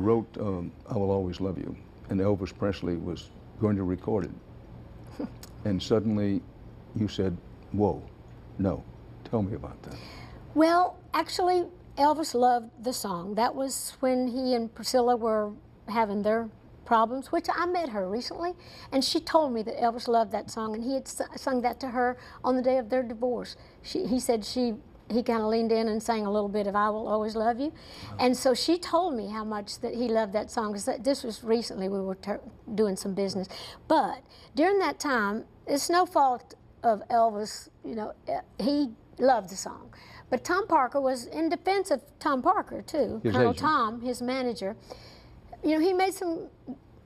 wrote I Will Always Love You, and Elvis Presley was going to record it. And suddenly you said, whoa, no. Tell me about that. Well, actually, Elvis loved the song. That was when he and Priscilla were having their problems, which I met her recently, and she told me that Elvis loved that song, and he had sung that to her on the day of their divorce. He said he kind of leaned in and sang a little bit of I Will Always Love You. Wow. And so she told me how much that he loved that song, because this was recently, we were doing some business. But during that time, it's no fault of Elvis, you know, he loved the song. But Tom Parker was in defense of Tom Parker, too. Colonel Tom, his manager. You know, he made some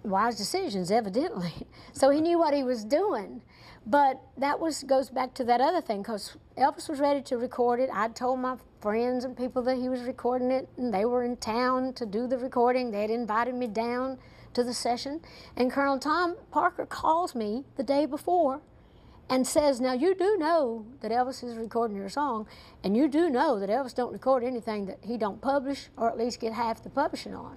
wise decisions, evidently. So he knew what he was doing. But that goes back to that other thing, because Elvis was ready to record it. I'd told my friends and people that he was recording it, and they were in town to do the recording. They had invited me down to the session. And Colonel Tom Parker calls me the day before and says, now you do know that Elvis is recording your song, and you do know that Elvis don't record anything that he don't publish, or at least get half the publishing on.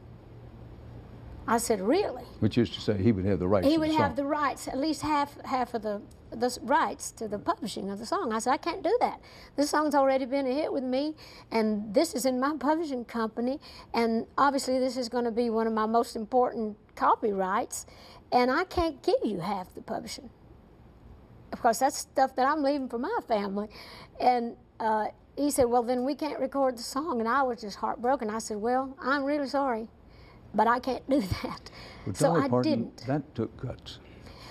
I said, really? Which is to say he would have the rights to the song. He would have the rights, at least half of the rights to the publishing of the song. I said, I can't do that. This song's already been a hit with me, and this is in my publishing company, and obviously this is going to be one of my most important copyrights, and I can't give you half the publishing. Of course, that's stuff that I'm leaving for my family. And he said, well, then we can't record the song. And I was just heartbroken. I said, well, I'm really sorry, but I can't do that. But so Dolly I Parton, didn't. That took guts.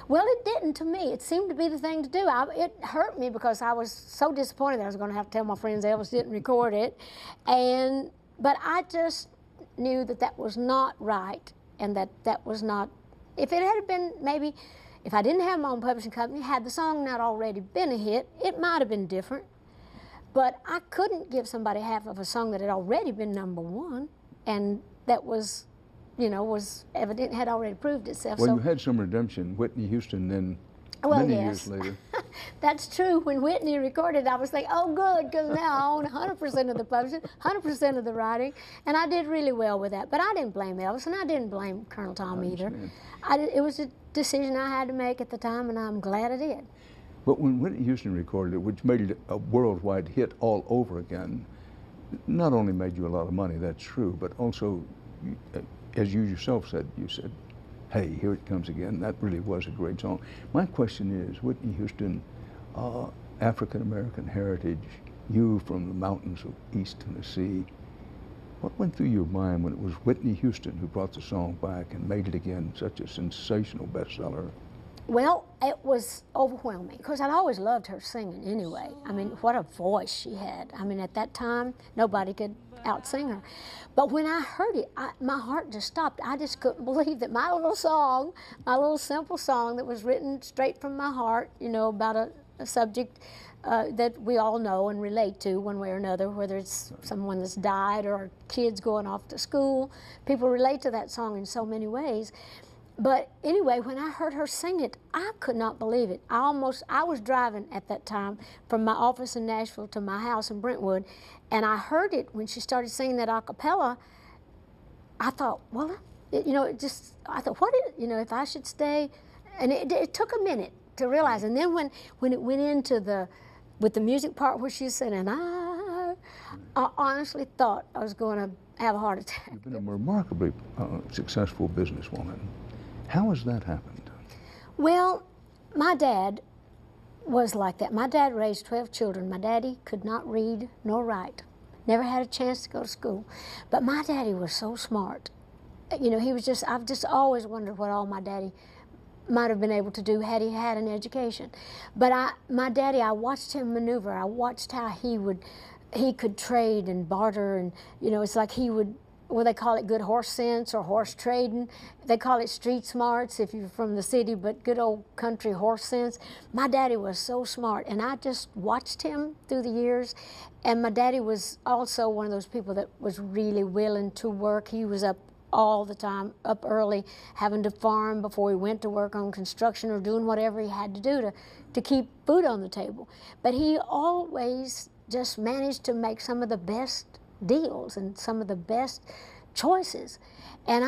Well, it didn't to me. It seemed to be the thing to do. It hurt me because I was so disappointed that I was going to have to tell my friends Elvis didn't record it. But I just knew that that was not right, and that was not, if it had been maybe, if I didn't have my own publishing company, had the song not already been a hit, it might have been different. But I couldn't give somebody half of a song that had already been #1, and that was, you know, was evident, had already proved itself. Well, so, you had some redemption. Whitney Houston then, many years later. That's true. When Whitney recorded, I was like, oh, good, because now I own 100% of the publishing, 100% of the writing, and I did really well with that. But I didn't blame Elvis, and I didn't blame Colonel Tom either. It was a decision I had to make at the time, and I'm glad I did. But when Whitney Houston recorded it, which made it a worldwide hit all over again, not only made you a lot of money, that's true, but also, as you yourself said, you said, hey, here it comes again. That really was a great song. My question is, Whitney Houston, African-American heritage, you from the mountains of East Tennessee, what went through your mind when it was Whitney Houston who brought the song back and made it again such a sensational bestseller? Well, it was overwhelming, because I'd always loved her singing anyway. I mean, what a voice she had. I mean, at that time, nobody could out-sing her. But when I heard it, my heart just stopped. I just couldn't believe that my little song, my little simple song that was written straight from my heart, you know, about a subject that we all know and relate to one way or another, whether it's someone that's died or kids going off to school. People relate to that song in so many ways. But anyway, when I heard her sing it, I could not believe it. I was driving at that time from my office in Nashville to my house in Brentwood, and I heard it when she started singing that a cappella. I thought, well, I thought, what is, if I should stay? And it took a minute to realize. And then when it went into with the music part where she said, and I honestly thought I was going to have a heart attack. You've been a remarkably successful businesswoman. How has that happened? Well, my dad was like that. My dad raised 12 children. My daddy could not read nor write. Never had a chance to go to school. But my daddy was so smart. You know, I've just always wondered what all my daddy might have been able to do had he had an education. But my daddy, I watched him maneuver. I watched how he could trade and barter, and it's like he would, well, they call it good horse sense or horse trading. They call it street smarts if you're from the city, but good old country horse sense. My daddy was so smart, and I just watched him through the years. And my daddy was also one of those people that was really willing to work. He was up all the time, up early, having to farm before he went to work on construction or doing whatever he had to do to keep food on the table. But he always just managed to make some of the best deals and some of the best choices. And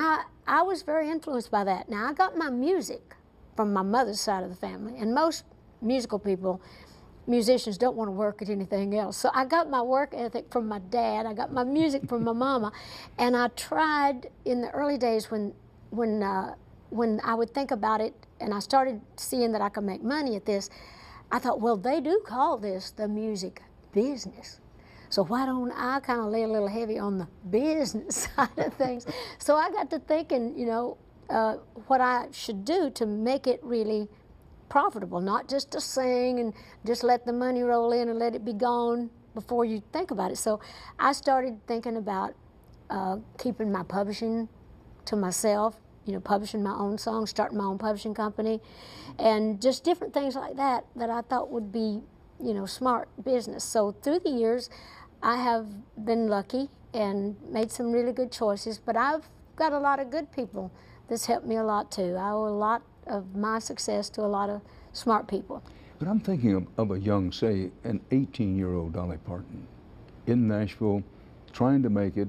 I was very influenced by that. Now, I got my music from my mother's side of the family, and most musical people, musicians, don't want to work at anything else. So I got my work ethic from my dad, I got my music from my mama, and I tried in the early days when I would think about it and I started seeing that I could make money at this, I thought, well, they do call this the music business. So why don't I kind of lay a little heavy on the business side of things? So I got to thinking, you know, what I should do to make it really profitable, not just to sing and just let the money roll in and let it be gone before you think about it. So I started thinking about keeping my publishing to myself, you know, publishing my own songs, starting my own publishing company, and just different things like that that I thought would be, you know, smart business. So through the years, I have been lucky and made some really good choices, but I've got a lot of good people that's helped me a lot too. I owe a lot of my success to a lot of smart people. But I'm thinking of a young, say, an 18-year-old Dolly Parton in Nashville, trying to make it,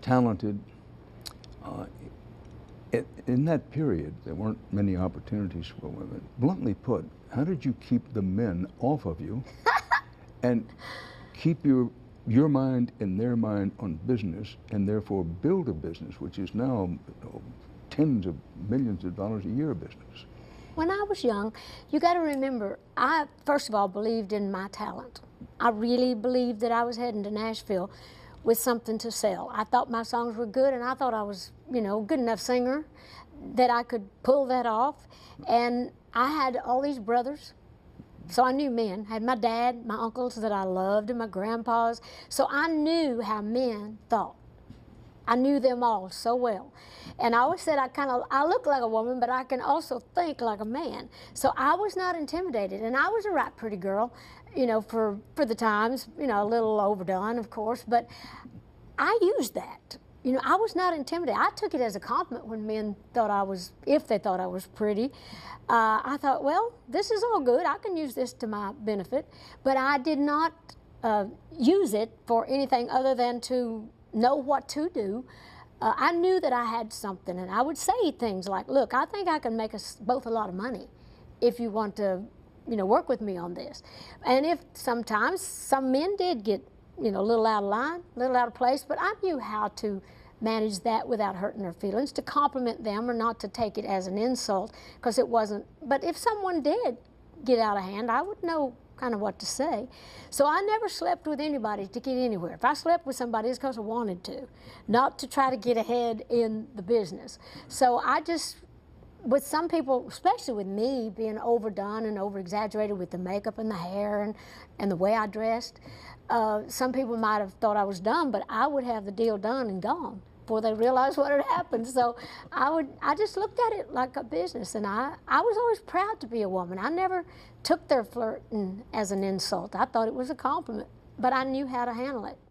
talented. In that period, there weren't many opportunities for women. Bluntly put, how did you keep the men off of you and keep your mind and their mind on business, and therefore build a business which is now, you know, tens of millions of dollars a year business? When I was young, you got to remember, I first of all believed in my talent. I really believed that I was heading to Nashville with something to sell. I thought my songs were good, and I thought I was, you know, good enough singer that I could pull that off. And I had all these brothers, so I knew men. I had my dad, my uncles that I loved, and my grandpas. So I knew how men thought. I knew them all so well. And I always said I look like a woman, but I can also think like a man. So I was not intimidated, and I was a right pretty girl, you know, for the times, you know, a little overdone, of course, but I used that. You know, I was not intimidated. I took it as a compliment when men thought I was, if they thought I was pretty. I thought, well, this is all good. I can use this to my benefit. But I did not use it for anything other than to know what to do. I knew that I had something, and I would say things like, look, I think I can make us both a lot of money if you want to, you know, work with me on this. And if sometimes some men did get, you know, a little out of line, a little out of place, but I knew how to manage that without hurting their feelings, to compliment them or not to take it as an insult, because it wasn't. But if someone did get out of hand, I would know kind of what to say. So I never slept with anybody to get anywhere. If I slept with somebody, it's because I wanted to, not to try to get ahead in the business. So I just, with some people, especially with me being overdone and over-exaggerated with the makeup and the hair and the way I dressed, some people might have thought I was dumb, but I would have the deal done and gone before they realized what had happened. So I just looked at it like a business, and I was always proud to be a woman. I never took their flirting as an insult. I thought it was a compliment, but I knew how to handle it.